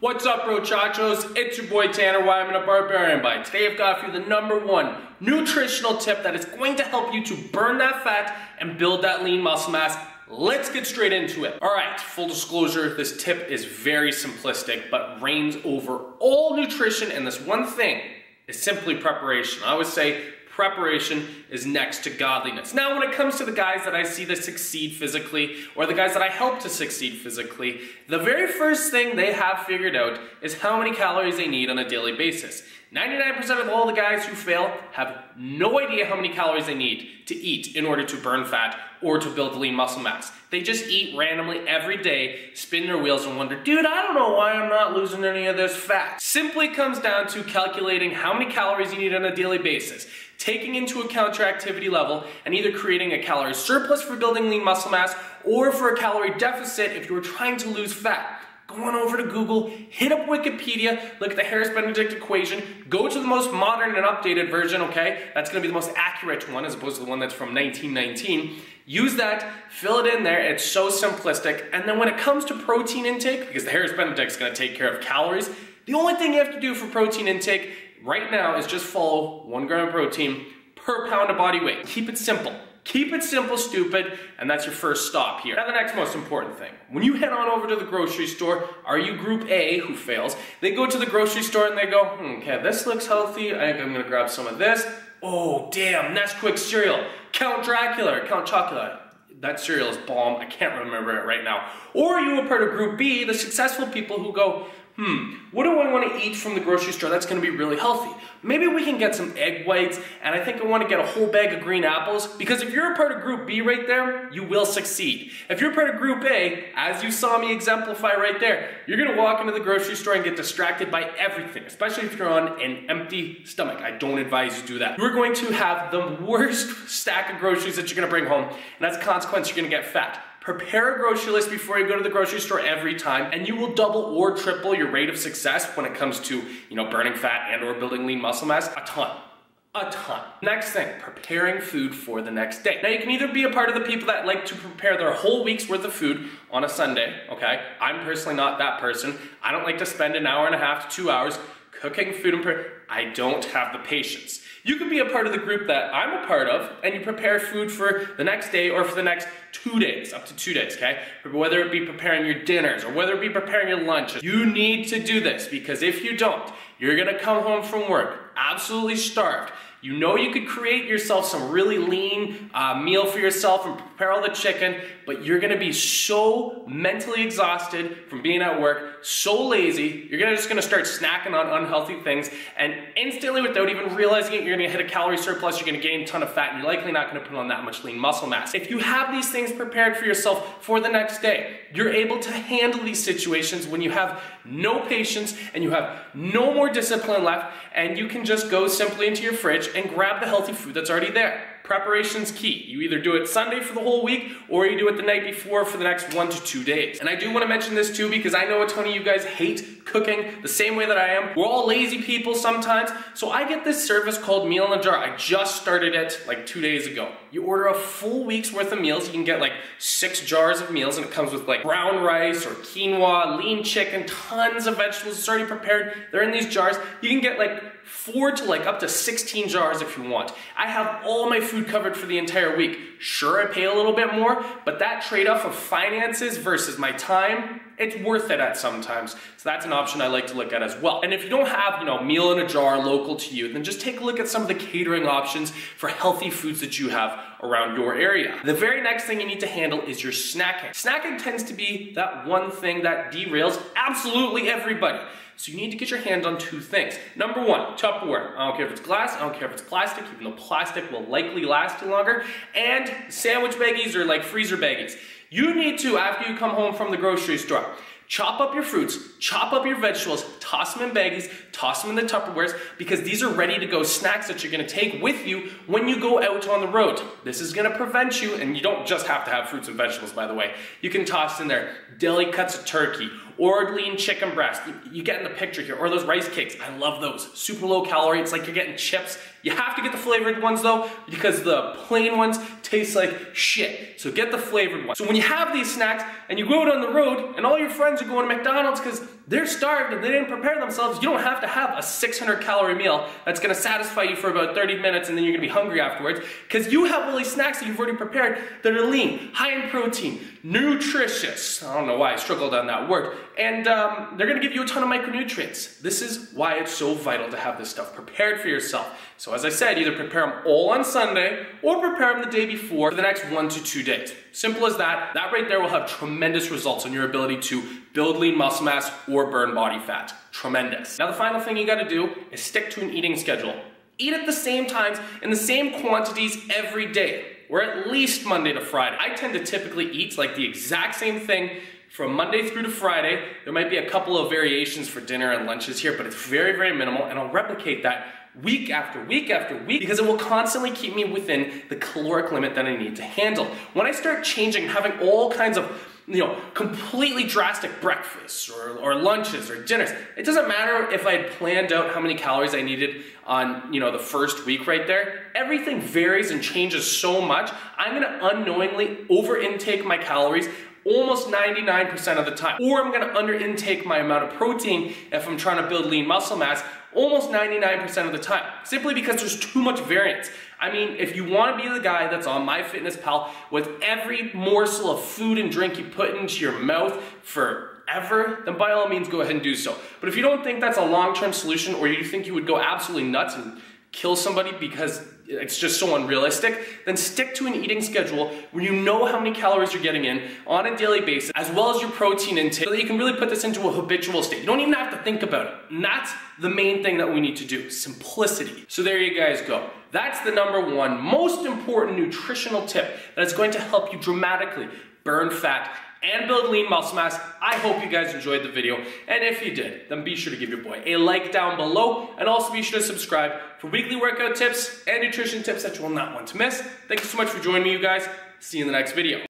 What's up, bro chachos? It's your boy Tanner Wideman of BarbarianBody. Today I've got for you the #1 nutritional tip that is going to help you to burn that fat and build that lean muscle mass. Let's get straight into it. All right, full disclosure, this tip is very simplistic, but reigns over all nutrition, and this one thing is simply preparation. I always say preparation is next to godliness. Now, when it comes to the guys that I see that succeed physically, or the guys that I help to succeed physically, the very first thing they have figured out is how many calories they need on a daily basis. 99% of all the guys who fail have no idea how many calories they need to eat in order to burn fat or to build lean muscle mass. They just eat randomly every day, spin their wheels and wonder, dude, I don't know why I'm not losing any of this fat. Simply comes down to calculating how many calories you need on a daily basis, taking into account your activity level, and either creating a calorie surplus for building lean muscle mass or for a calorie deficit if you were trying to lose fat. Go on over to Google, hit up Wikipedia, look at the Harris-Benedict equation, go to the most modern and updated version, okay? That's gonna be the most accurate one as opposed to the one that's from 1919. Use that, fill it in there, it's so simplistic. And then when it comes to protein intake, because the Harris-Benedict's gonna take care of calories, the only thing you have to do for protein intake right now is just follow 1 gram of protein per pound of body weight. Keep it simple. Keep it simple, stupid, and that's your first stop here. Now the next most important thing. When you head on over to the grocery store, are you group A who fails? They go to the grocery store and they go, okay, this looks healthy. I think I'm gonna grab some of this. Oh, damn, Nesquik cereal. Count Dracula, Count Chocula. That cereal is bomb, I can't remember it right now. Or are you a part of group B, the successful people who go, what do I want to eat from the grocery store that's going to be really healthy? Maybe we can get some egg whites, and I think I want to get a whole bag of green apples, because if you're a part of group B right there, you will succeed. If you're part of group A, as you saw me exemplify right there, you're going to walk into the grocery store and get distracted by everything, especially if you're on an empty stomach. I don't advise you do that. You're going to have the worst stack of groceries that you're going to bring home, and as a consequence, you're going to get fat. Prepare a grocery list before you go to the grocery store every time, and you will double or triple your rate of success when it comes to, burning fat and or building lean muscle mass. A ton. Next thing, preparing food for the next day. Now you can either be a part of the people that like to prepare their whole week's worth of food on a Sunday, okay? I'm personally not that person. I don't like to spend an hour and a half to 2 hours cooking food and I don't have the patience. You could be a part of the group that I'm a part of, and you prepare food for the next day or for the next 2 days, up to 2 days, okay? Whether it be preparing your dinners or whether it be preparing your lunches, you need to do this, because if you don't, you're gonna come home from work absolutely starved. You know you could create yourself some really lean meal for yourself and prepare all the chicken, but you're gonna be so mentally exhausted from being at work, so lazy, you're just gonna start snacking on unhealthy things, and instantly, without even realizing it, you're gonna hit a calorie surplus, you're gonna gain a ton of fat, and you're likely not gonna put on that much lean muscle mass. If you have these things prepared for yourself for the next day, you're able to handle these situations when you have no patience and you have no more discipline left, and you can just go simply into your fridge and grab the healthy food that's already there. Preparation's key. You either do it Sunday for the whole week, or you do it the night before for the next 1 to 2 days. And I do want to mention this too, because I know a ton of you guys hate cooking the same way that I am. We're all lazy people sometimes, so I get this service called Meal in a Jar. I just started it like 2 days ago. You order a full week's worth of meals. You can get like 6 jars of meals, and it comes with like brown rice or quinoa, lean chicken, tons of vegetables. It's already prepared. They're in these jars. You can get like 4 to like up to 16 jars if you want. I have all my food covered for the entire week. Sure, I pay a little bit more, but that trade-off of finances versus my time, it's worth it at sometimes. So that's an option I like to look at as well. And if you don't have, Meal in a Jar local to you, then just take a look at some of the catering options for healthy foods that you have around your area. The very next thing you need to handle is your snacking. Snacking tends to be that one thing that derails absolutely everybody. So you need to get your hands on 2 things. #1, Tupperware. I don't care if it's glass, I don't care if it's plastic, even though plastic will likely last you longer. And sandwich baggies or like freezer baggies. You need to, after you come home from the grocery store, chop up your fruits, chop up your vegetables, toss them in baggies, toss them in the Tupperwares, because these are ready to go snacks that you're gonna take with you when you go out on the road. This is gonna prevent you, and you don't just have to have fruits and vegetables, by the way. You can toss in there deli cuts of turkey, or lean chicken breast. You get in the picture here, or those rice cakes. I love those. Super low calorie, it's like you're getting chips. You have to get the flavored ones though, because the plain ones taste like shit. So get the flavored ones. So when you have these snacks and you go out on the road and all your friends are going to McDonald's because they're starved and they didn't prepare themselves. You don't have to have a 600-calorie meal that's gonna satisfy you for about 30 minutes and then you're gonna be hungry afterwards, because you have all these snacks that you've already prepared that are lean, high in protein, nutritious. I don't know why I struggled on that word. And they're gonna give you a ton of micronutrients. This is why it's so vital to have this stuff prepared for yourself. So as I said, either prepare them all on Sunday or prepare them the day before for the next 1 to 2 days. Simple as that. That right there will have tremendous results on your ability to build lean muscle mass or burn body fat. Tremendous. Now the final thing you gotta do is stick to an eating schedule. Eat at the same times in the same quantities every day, or at least Monday to Friday. I tend to typically eat like the exact same thing from Monday through to Friday. There might be a couple of variations for dinner and lunches here, but it's very, very minimal, and I'll replicate that week after week after week, because it will constantly keep me within the caloric limit that I need to handle. When I start changing, having all kinds of completely drastic breakfasts or lunches or dinners, it doesn't matter if I had planned out how many calories I needed on the first week right there. Everything varies and changes so much. I'm gonna unknowingly over intake my calories almost 99% of the time. Or I'm gonna under intake my amount of protein if I'm trying to build lean muscle mass almost 99% of the time, simply because there's too much variance. I mean, if you want to be the guy that's on MyFitnessPal with every morsel of food and drink you put into your mouth forever, then by all means go ahead and do so. But if you don't think that's a long-term solution, or you think you would go absolutely nuts and kill somebody because it's just so unrealistic, then stick to an eating schedule where you know how many calories you're getting in on a daily basis, as well as your protein intake, so that you can really put this into a habitual state. You don't even have to think about it. And that's the main thing that we need to do, simplicity. So there you guys go. That's the #1 most important nutritional tip that is going to help you dramatically burn fat and build lean muscle mass. I hope you guys enjoyed the video, and if you did, then be sure to give your boy a like down below, and also be sure to subscribe for weekly workout tips and nutrition tips that you will not want to miss. Thank you so much for joining me, you guys. See you in the next video.